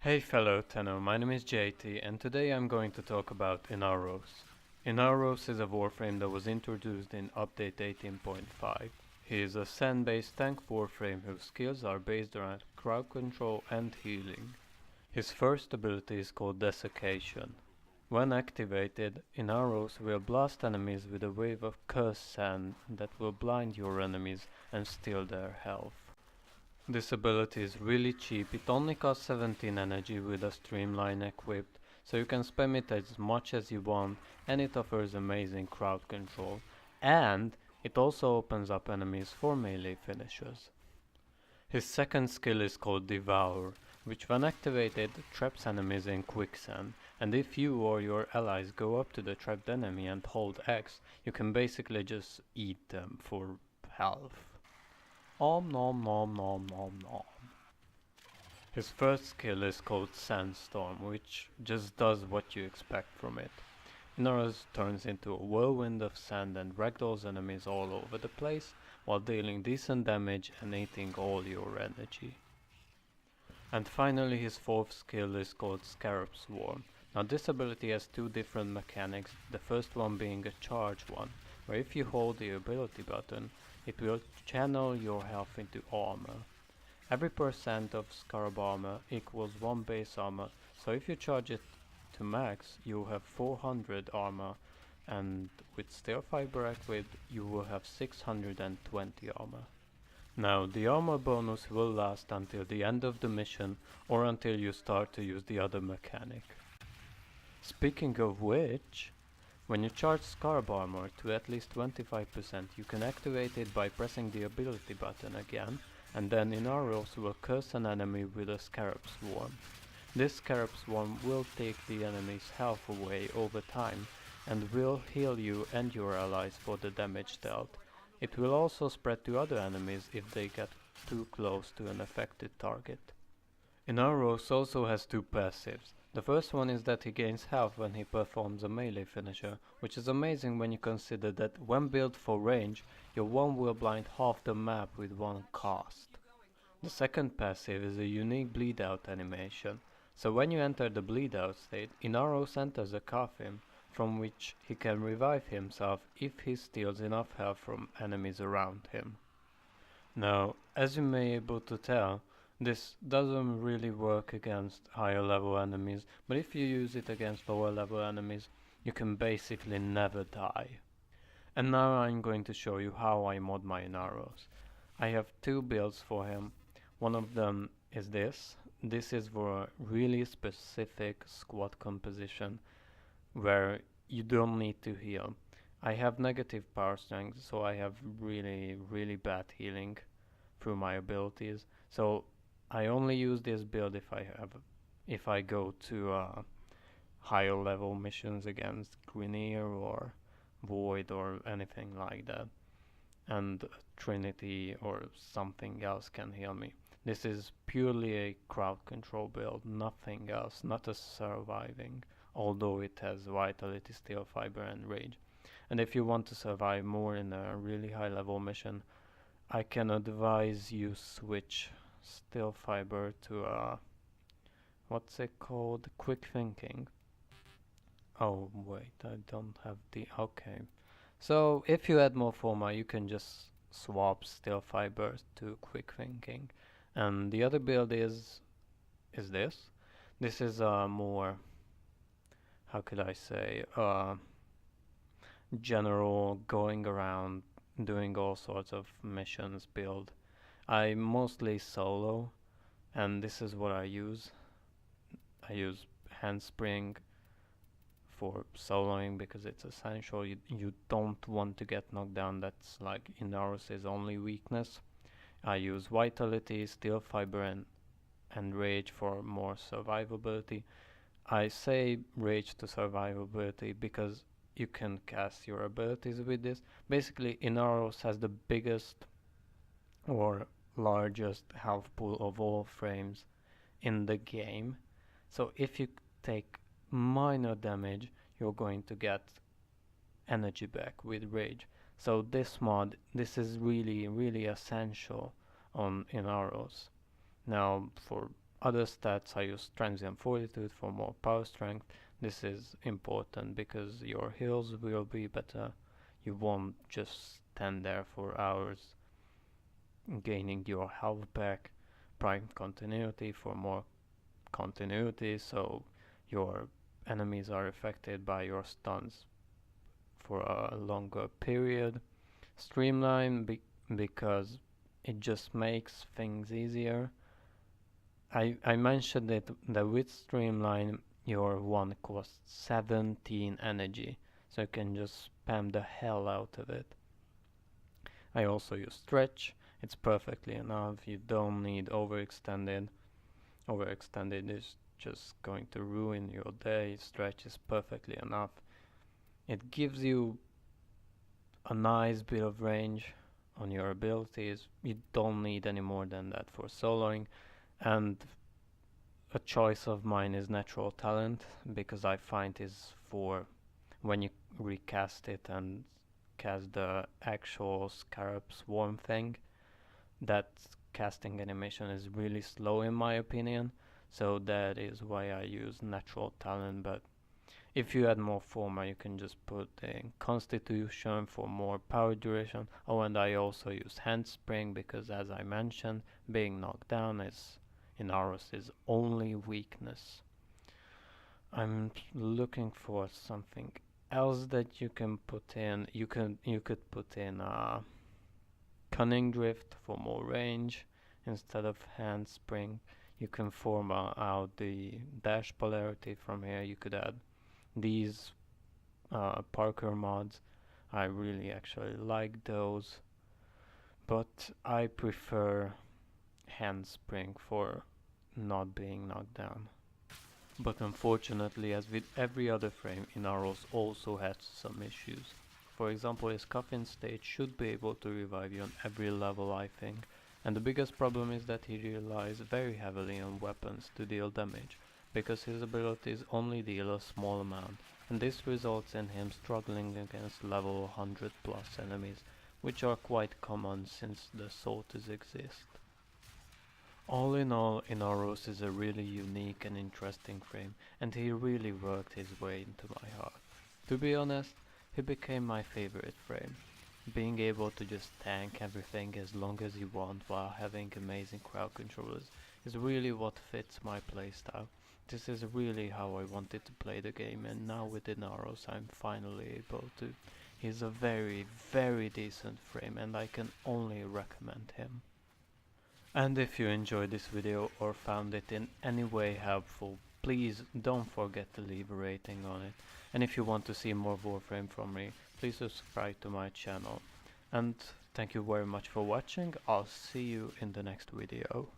Hey fellow Tenno, my name is JT and today I'm going to talk about Inaros. Inaros is a Warframe that was introduced in update 18.5. He is a sand-based tank Warframe whose skills are based around crowd control and healing. His first ability is called Desiccation. When activated, Inaros will blast enemies with a wave of cursed sand that will blind your enemies and steal their health. This ability is really cheap, it only costs 17 energy with a streamline equipped, so you can spam it as much as you want, and it offers amazing crowd control. And it also opens up enemies for melee finishes. His second skill is called Devour, which when activated traps enemies in quicksand, and if you or your allies go up to the trapped enemy and hold X, you can basically just eat them for health. Om nom nom nom nom nom. His first skill is called Sandstorm, which just does what you expect from it. Inaros turns into a whirlwind of sand and ragdolls enemies all over the place, while dealing decent damage and eating all your energy. And finally his fourth skill is called Scarab Swarm. Now this ability has two different mechanics, the first one being a charge one, where if you hold the ability button, it will channel your health into armor. Every percent of Scarab armor equals 1 base armor, so if you charge it to max, you have 400 armor, and with Steel Fiber equipped, you will have 620 armor. Now, the armor bonus will last until the end of the mission, or until you start to use the other mechanic. Speaking of which, when you charge Scarab armor to at least 25%, you can activate it by pressing the ability button again, and then Inaros will curse an enemy with a Scarab Swarm. This Scarab Swarm will take the enemy's health away over time, and will heal you and your allies for the damage dealt. It will also spread to other enemies if they get too close to an affected target. Inaros also has two passives. The first one is that he gains health when he performs a melee finisher, which is amazing when you consider that when built for range, your one will blind half the map with one cast. The second passive is a unique bleed out animation, so when you enter the bleed out state, Inaros enters a coffin from which he can revive himself if he steals enough health from enemies around him. Now, as you may be able to tell, this doesn't really work against higher level enemies, but if you use it against lower level enemies, you can basically never die. And now I'm going to show you how I mod my Inaros. I have two builds for him. One of them is this. This is for a really specific squad composition where you don't need to heal. I have negative power strength, so I have really bad healing through my abilities. So I only use this build if I go to higher level missions against Grineer or Void or anything like that, and Trinity or something else can heal me. This is purely a crowd control build, nothing else, not a surviving, although it has Vitality, Steel Fiber and Rage. And if you want to survive more in a really high level mission, I can advise you switch Steel Fiber to what's it called? Quick Thinking. Oh wait, I don't have the okay. So if you add more forma, you can just swap Steel Fiber to Quick Thinking. And the other build is this. This is a more, how could I say, general going around doing all sorts of missions build. I mostly solo, and this is what I use. I use Handspring for soloing because it's essential. You don't want to get knocked down. That's like Inaros' only weakness. I use Vitality, Steel Fiber and Rage for more survivability. I say Rage to survivability because you can cast your abilities with this. Basically, Inaros has the biggest or largest health pool of all frames in the game. So if you take minor damage, you're going to get energy back with Rage. So this is really essential on Inaros. Now, for other stats, I use transient fortitude for more power strength. This is important because your heals will be better. You won't just stand there for hours gaining your health back. Prime continuity for more continuity, so your enemies are affected by your stuns for a longer period. Streamline because it just makes things easier. I mentioned that with Streamline your one costs 17 energy, so you can just spam the hell out of it. I also use Stretch, it's perfectly enough, you don't need overextended. Overextended is just going to ruin your day. Stretch is perfectly enough. It gives you a nice bit of range on your abilities. You don't need any more than that for soloing. And a choice of mine is Natural Talent, because I find is for when you recast it and cast the actual Scarab Swarm thing, that casting animation is really slow in my opinion, so that is why I use Natural Talent. But if you add more Forma, you can just put in Constitution for more power duration. Oh, and I also use Handspring because, as I mentioned, being knocked down is Inaros' only weakness. I'm looking for something else that you can put in. You could put in Cunning Drift for more range instead of Handspring. You can form out the dash polarity from here. You could add these Parker mods. I really actually like those, but I prefer Handspring for not being knocked down. But unfortunately, as with every other frame, Inaros also has some issues. For example, his coffin state should be able to revive you on every level, I think, and the biggest problem is that he relies very heavily on weapons to deal damage, because his abilities only deal a small amount, and this results in him struggling against level 100 plus enemies, which are quite common since the sorters exist. All in all, Inaros is a really unique and interesting frame, and he really worked his way into my heart. To be honest, he became my favorite frame. Being able to just tank everything as long as you want while having amazing crowd controllers is really what fits my playstyle. This is really how I wanted to play the game, and now with Inaros I'm finally able to. He's a very, very decent frame, and I can only recommend him. And if you enjoyed this video or found it in any way helpful, please don't forget to leave a rating on it. And if you want to see more Warframe from me, please subscribe to my channel. And thank you very much for watching. I'll see you in the next video.